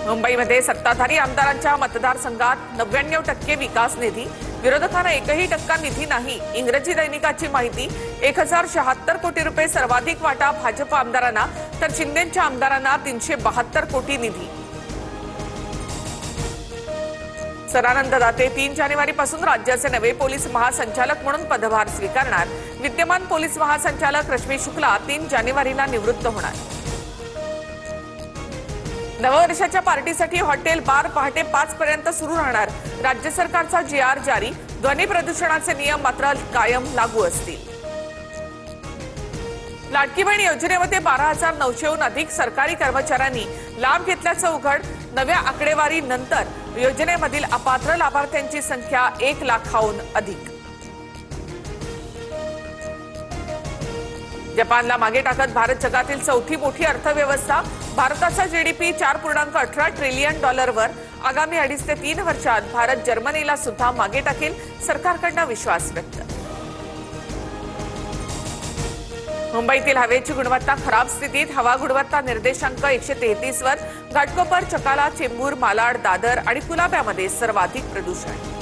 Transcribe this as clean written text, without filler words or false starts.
मुंबईमध्ये सत्ताधारी आमदारांच्या मतदारसंघात 99% विकास निधी, विरोधकांना 1% निधी नाही। इंग्रजी दैनिकाची माहिती। 1076 कोटी रुपये सर्वाधिक वाटा भाजप आमदारांना, तर शिंदेच्या आमदारांना 372 कोटी निधी। सदानंद दाते 3 जानेवारीपासून राज्याचे नवे पोलीस महासंचालक म्हणून पदभार स्वीकारणार। विद्यमान पोलीस महासंचालक रश्मी शुक्ला 3 जानेवारीला निवृत्त होणार। नववर्षाच्या पार्टीसाठी हॉटेल बार पहाटे 5 पर्यंत सुरू राहणार। राज्य सरकारचा GR जारी। ध्वनी प्रदूषणाचे नियम मात्र कायम लागू असतील। लाडकी बहीण योजनेमध्ये 12,900हून अधिक सरकारी कर्मचाऱ्यांनी लाभ घेतल्याचं उघड। नव्या आकडेवारीनंतर योजनेमधील अपात्र लाभार्थ्यांची संख्या 1 लाखाहून अधिक। जपानला मागे टाकत भारत जगातील चौथी मोठी अर्थव्यवस्था। भारताचा GDP $4.18 ट्रिलियन वर। आगामी 2.5 ते 3 वर्षात भारत जर्मनीला सुद्धा मागे टाकेल, सरकारकडून विश्वास व्यक्त। मुंबईतील हवेची गुणवत्ता खराब स्थितीत। हवा गुणवत्ता निर्देशांक 133 वर। घाटकोपर, चकाला, चेंबूर, मालाड, दादर आणि कुलाब्यामध्ये सर्वाधिक प्रदूषण।